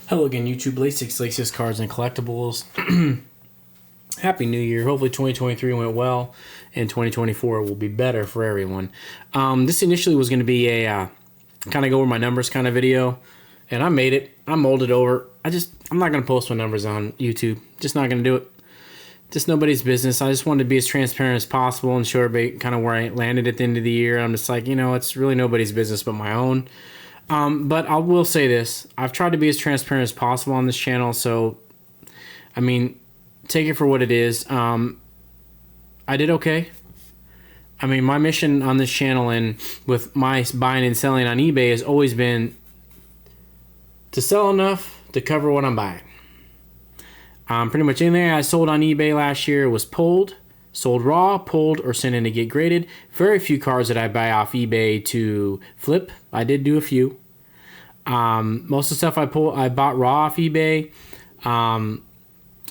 Hello again, YouTube. Laces, Cards, and Collectibles. Happy New Year. Hopefully 2023 went well, and 2024 will be better for everyone. This initially was going to be a kind of go over my numbers kind of video, and I made it. I molded over. I'm not going to post my numbers on YouTube. Just not going to do it. Just nobody's business. I just wanted to be as transparent as possible and show everybody kind of where I landed at the end of the year. I'm just like, it's really nobody's business but my own. But I will say this. I've tried to be as transparent as possible on this channel, so, take it for what it is. I did okay. My mission on this channel and with my buying and selling on eBay has always been to sell enough to cover what I'm buying. Pretty much anything I sold on eBay last year was sold raw, pulled, or sent in to get graded. Very few cards that I buy off eBay to flip. I did do a few. Most of the stuff I bought raw off eBay.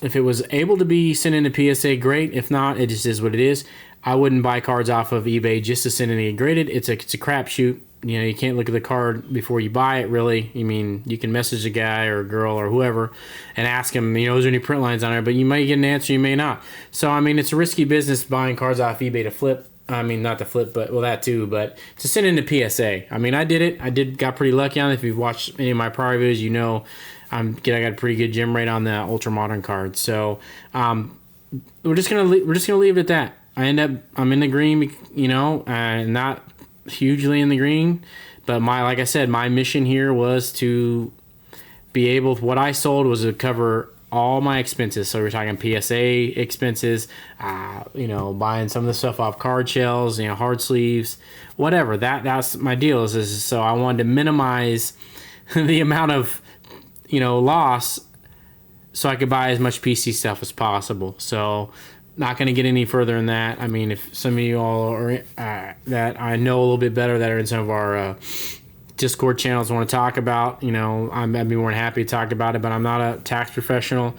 If it was able to be sent into PSA, great. If not, it just is what it is. I wouldn't buy cards off of eBay just to send in to get graded. It's a crapshoot. You can't look at the card before you buy it, really. You can message a guy or a girl or whoever and ask him, is there any print lines on there? But you might get an answer, you may not. So, it's a risky business buying cards off eBay to flip. Not to flip, but, well, that too, but to send into PSA. I did it. Got pretty lucky on it. If you've watched any of my prior videos, I got a pretty good gem rate on the ultra modern cards. So, we're just gonna leave it at that. I'm in the green, not hugely in the green, but like I said, my mission here was to be able, what I sold was to cover all my expenses. So we're talking PSA expenses, buying some of the stuff off card shells, hard sleeves, whatever. That's my deal is so I wanted to minimize the amount of, loss so I could buy as much PC stuff as possible. So not going to get any further than that. If some of you all are that I know a little bit better that are in some of our Discord channels want to talk about, I'd be more than happy to talk about it, but I'm not a tax professional.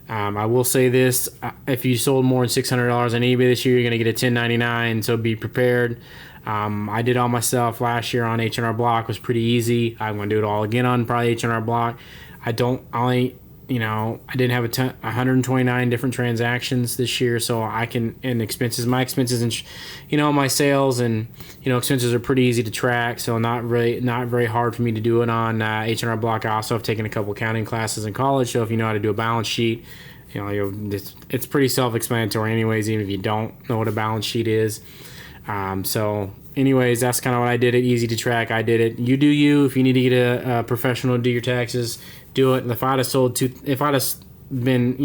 I will say this, if you sold more than $600 on eBay this year, you're going to get a 1099, so be prepared. I did all my stuff last year on H&R Block. It was pretty easy. I'm going to do it all again on probably H&R Block. I didn't have 129 different transactions this year, so my expenses and, my sales and, expenses are pretty easy to track, so not very hard for me to do it on H&R Block. I also have taken a couple accounting classes in college, so if you know how to do a balance sheet, it's pretty self-explanatory anyways, even if you don't know what a balance sheet is. So anyways, that's kind of what I did. It easy to track. I did it. You do you. If you need to get a professional to do your taxes, do it. And if I'd have been,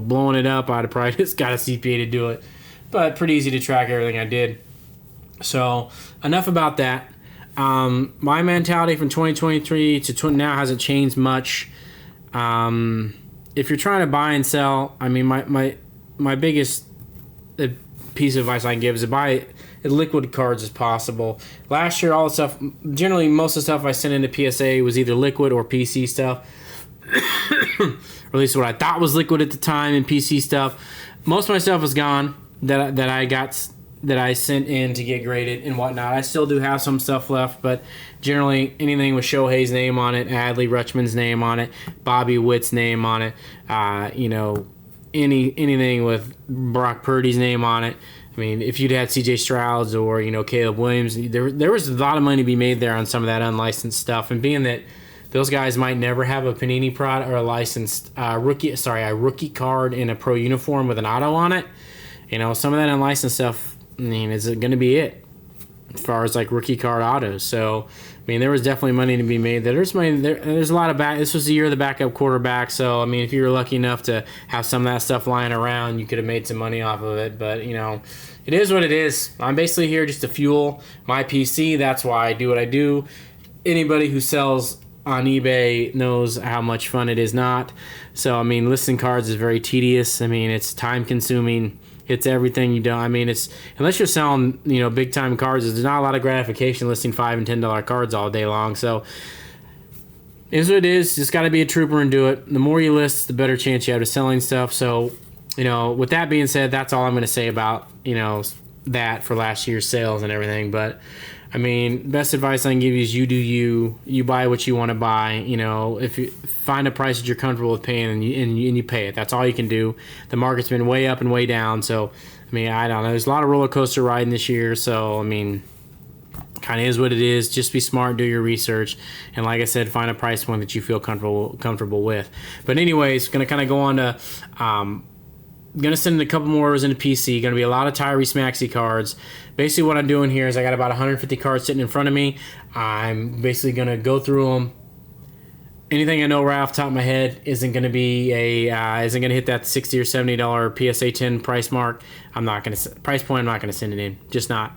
blowing it up, I'd have probably just got a CPA to do it. But pretty easy to track everything I did. So enough about that. My mentality from 2023 to now hasn't changed much. If you're trying to buy and sell, my biggest piece of advice I can give is to buy as liquid cards as possible. Last year, all the stuff, generally most of the stuff I sent into PSA was either liquid or PC stuff. Or at least what I thought was liquid at the time in PC stuff. Most of my stuff was gone that I sent in to get graded and whatnot. I still do have some stuff left, but generally anything with Shohei's name on it, Adley Rutschman's name on it, Bobby Witt's name on it, anything with Brock Purdy's name on it. If you'd had CJ Stroud's or, Caleb Williams, there was a lot of money to be made there on some of that unlicensed stuff. And being that those guys might never have a Panini product or a licensed rookie card in a pro uniform with an auto on it, some of that unlicensed stuff, is going to be it as far as like rookie card autos. So, there was definitely money to be made. There's money. There's a lot of back. This was the year of the backup quarterback. So, if you were lucky enough to have some of that stuff lying around, you could have made some money off of it. But, it is what it is. I'm basically here just to fuel my PC. That's why I do what I do. Anybody who sells on eBay knows how much fun it is not. So, listing cards is very tedious. It's time consuming. It's everything you don't. It's unless you're selling, big time cards, there's not a lot of gratification listing $5 and $10 cards all day long. So it is what it is. Just got to be a trooper and do it. The more you list, the better chance you have of selling stuff. So, with that being said, that's all I'm going to say about, that for last year's sales and everything. But I mean, best advice I can give you is you do you. You buy what you want to buy. You know, if you find a price that you're comfortable with paying, and you pay it. That's all you can do. The market's been way up and way down. So, I mean, I don't know. There's a lot of roller coaster riding this year. So, I mean, kind of is what it is. Just be smart, do your research, and like I said, find a price point that you feel comfortable with. But anyways, gonna kind of go on to. Gonna send a couple more orders into PC. Gonna be a lot of Tyrese Maxey cards. Basically, what I'm doing here is I got about 150 cards sitting in front of me. I'm basically gonna go through them. Anything I know right off the top of my head isn't gonna be isn't gonna hit that $60 or $70 PSA 10 price mark. I'm not gonna price point. I'm not gonna send it in. Just not.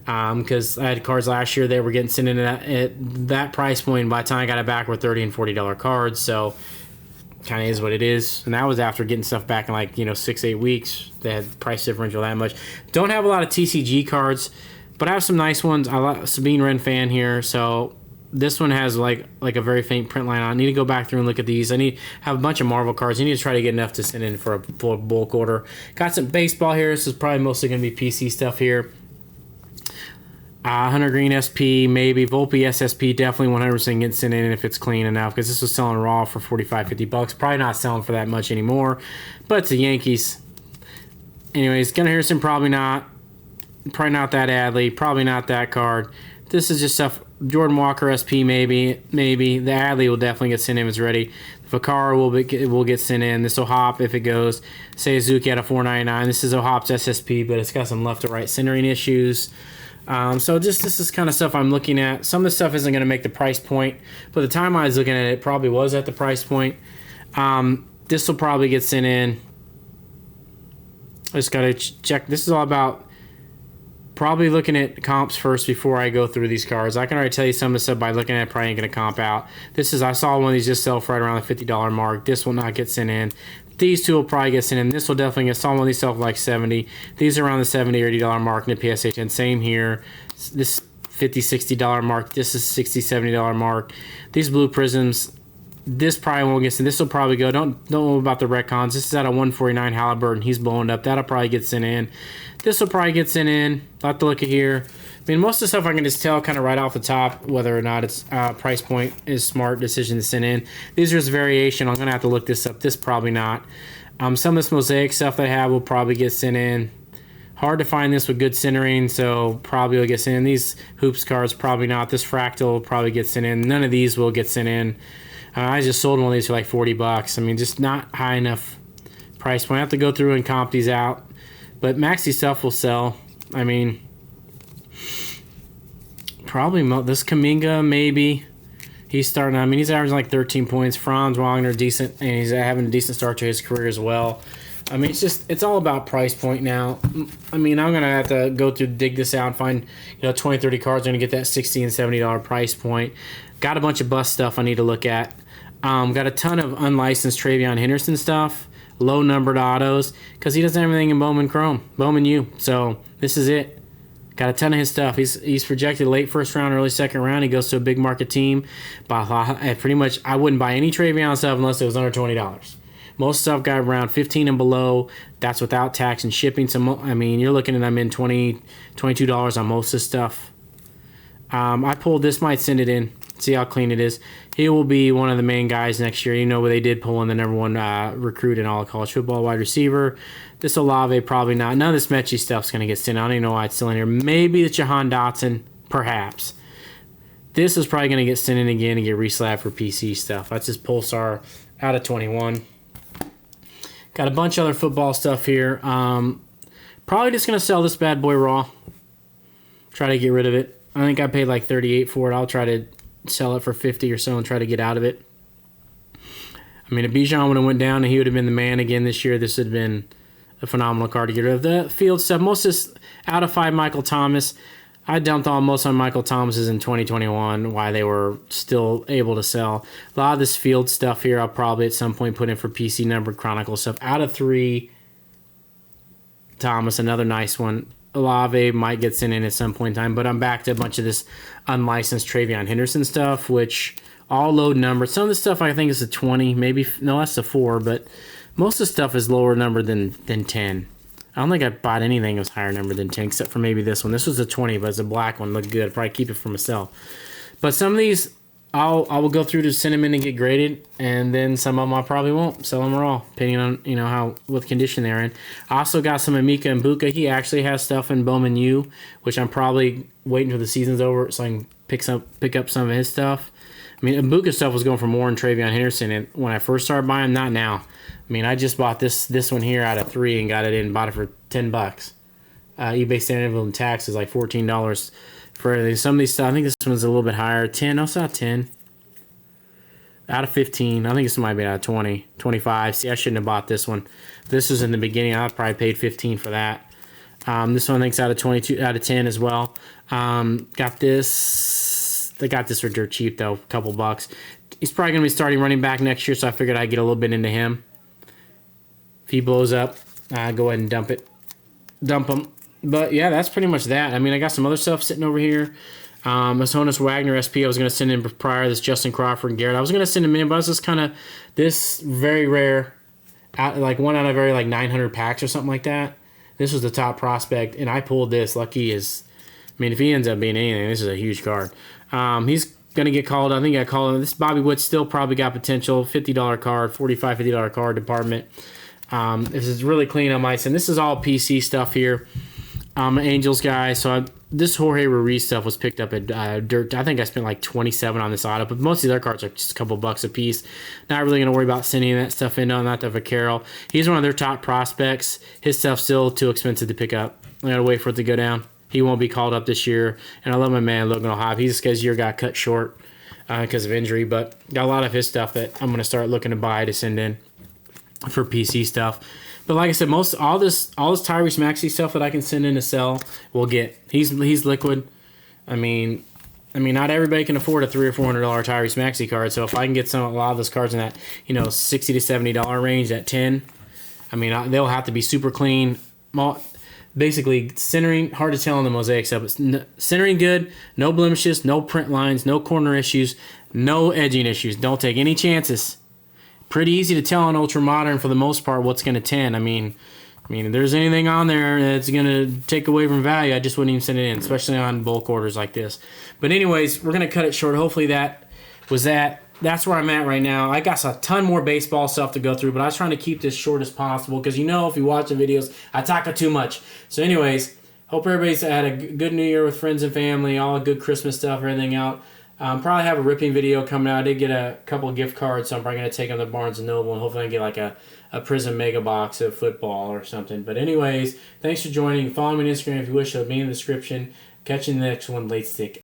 Because I had cards last year that were getting sent in at that price point. And by the time I got it back, were $30 and $40 cards. So. Kind of is what it is, and that was after getting stuff back in like 6-8 weeks. They had price differential that much. Don't have a lot of TCG cards, but I have some nice ones. I like Sabine Wren fan here, so this one has like a very faint print line on. I need to go back through and look at these. I need have a bunch of Marvel cards. I need to try to get enough to send in for a full bulk order. Got some baseball here. This is probably mostly going to be PC stuff here. Hunter Green SP, maybe. Volpe SSP, definitely 100% getting sent in if it's clean enough, because this was selling raw for $45-50. Probably not selling for that much anymore, but it's the Yankees. Anyways, Gunnar Harrison, probably not. Probably not that Adley. Probably not that card. This is just stuff. Jordan Walker SP, maybe. Maybe. The Adley will definitely get sent in if it's ready. The Fakara will get sent in. This will hop if it goes. Say Suzuki at a $4.99. This is O'Hop's SSP, but it's got some left to right centering issues. So just this is kind of stuff I'm looking at. Some of the stuff isn't going to make the price point, but the time I was looking at it probably was at the price point. This will probably get sent in. I just got to check. This is all about probably looking at comps first before I go through these cards. I can already tell you some of the stuff by looking at it, probably ain't going to comp out. I saw one of these just sell for right around the $50 mark. This will not get sent in. These two will probably get sent in. This will definitely get. Saw one of these sell for like 70. These are around the $70 or $80 mark in the PSA 10. Same here. This $50-$60 mark. This is $60-$70 mark. These blue prisms. This probably won't get sent. This will probably go. Don't know about the retcons. This is at a 149 Halliburton. He's blowing up. That'll probably get sent in. This will probably get sent in. I'll have to look at here. I mean, most of the stuff I can just tell kind of right off the top whether or not it's price point is smart decision to send in. These are just variation. I'm going to have to look this up. This probably not. Some of this mosaic stuff that I have will probably get sent in. Hard to find this with good centering, so probably will get sent in. These hoops cards, probably not. This fractal will probably get sent in. None of these will get sent in. I just sold one of these for like $40. I mean, just not high enough price point. I have to go through and comp these out. But Maxi stuff will sell. I mean, probably this Kaminga, maybe. He's starting. I mean, he's averaging like 13 points. Franz Wagner, decent, and he's having a decent start to his career as well. I mean, it's all about price point now. I mean, I'm gonna have to go through, dig this out, and find 20, 30 cards. I'm gonna get that $60 and $70 price point. Got a bunch of bust stuff I need to look at. Got a ton of unlicensed Travion Henderson stuff, low numbered autos, because he doesn't have anything in Bowman Chrome, Bowman U. So this is it. Got a ton of his stuff. He's projected late first round, early second round. He goes to a big market team. But pretty much, I wouldn't buy any Travion stuff unless it was under $20. Most stuff got around 15 and below. That's without tax and shipping. So I mean, you're looking at them in $22 on most of this stuff. I pulled this. Might send it in. See how clean it is. He will be one of the main guys next year. Where they did pull in the #1 recruit in all of college football, wide receiver. This Olave, probably not. None of this Mechie stuff's going to get sent. I don't even know why it's still in here. Maybe the Jahan Dotson, perhaps. This is probably going to get sent in again and get reslabbed for PC stuff. That's just Pulsar out of 21. Got a bunch of other football stuff here. Probably just going to sell this bad boy raw. Try to get rid of it. I think I paid like $38 for it. I'll try to sell it for $50 or so and try to get out of it. I mean, if Bijan would have went down and he would have been the man again this year, this would have been a phenomenal card to get rid of. The field stuff, most of this out of 5 Michael Thomas. I dumped almost on Michael Thomas's in 2021, why they were still able to sell. A lot of this field stuff here, I'll probably at some point put in for PC numbered Chronicle stuff. Out of 3, Thomas, another nice one. Olave might get sent in at some point in time, but I'm back to a bunch of this unlicensed Travion Henderson stuff, which all low numbers. Some of the stuff I think is a 20, maybe, no, that's a 4, but most of the stuff is lower number than 10. I don't think I bought anything that was higher number than 10, except for maybe this one. This was a 20, but it's a black one. Looked good. I'd probably keep it for myself. But some of these, I will go through to send them in and get graded, and then some of them I probably won't sell them all, depending on how what condition they're in. I also got some Amika and Buka. He actually has stuff in Bowman U, which I'm probably waiting until the season's over so I can pick up some of his stuff. I mean, Buka stuff was going for more than Travion Henderson, and when I first started buying, not now. I mean, I just bought this one here out of 3 and got it in, bought it for $10. eBay standard and tax is like $14 for some of these stuff. I think this one's a little bit higher. 10, no, it's not 10. Out of 15. I think this might be out of 20, 25. See, I shouldn't have bought this one. This was in the beginning. I probably paid 15 for that. This one I think's out of 22, out of 10 as well. Got this. They got this for dirt cheap though, a couple bucks. He's probably gonna be starting running back next year, so I figured I'd get a little bit into him. If he blows up, go ahead and dump him. But yeah, that's pretty much that. I mean, I got some other stuff sitting over here. This Honus Wagner SP I was going to send in prior, this Justin Crawford and Garrett. I was going to send him in, but I was just kind of, this very rare, like one out of very like 900 packs or something like that. This was the top prospect, and I pulled this. Lucky is, I mean, if he ends up being anything, this is a huge card. He's going to get called. I think I called him. This Bobby Wood still probably got potential. $50 card, $50 card department. This is really clean on my side. This is all PC stuff here. I'm an Angels guy, so this Jorge Ruiz stuff was picked up at Dirt. I think I spent like $27 on this auto, but most of their cards are just a couple bucks a piece. Not really going to worry about sending that stuff in. No, not the Vaquero. He's one of their top prospects. His stuff's still too expensive to pick up. I got to wait for it to go down. He won't be called up this year. And I love my man, Logan O'Hoppe. He's this year got cut short because of injury, but got a lot of his stuff that I'm going to start looking to buy to send in for PC stuff. But like I said, all this Tyrese Maxey stuff that I can send in to sell, we'll get. He's liquid. I mean, not everybody can afford a $300 or $400 Tyrese Maxey card. So if I can get a lot of those cards in that $60 to $70 range at 10, I mean they'll have to be super clean. Basically centering, hard to tell on the mosaic stuff. But centering good, no blemishes, no print lines, no corner issues, no edging issues. Don't take any chances. Pretty easy to tell on Ultra Modern for the most part what's going to 10. I mean, if there's anything on there that's going to take away from value, I just wouldn't even send it in, especially on bulk orders like this. But anyways, we're going to cut it short. Hopefully that was that. That's where I'm at right now. I got a ton more baseball stuff to go through, but I was trying to keep this short as possible because if you watch the videos, I talk too much. So anyways, hope everybody's had a good New Year with friends and family, all the good Christmas stuff, everything out. Probably have a ripping video coming out. I did get a couple of gift cards, so I'm probably going to take them to Barnes & Noble, and hopefully I can get like a Prism Mega Box of football or something. But anyways, thanks for joining. Follow me on Instagram if you wish. It'll be in the description. Catch you in the next one. Late Stick.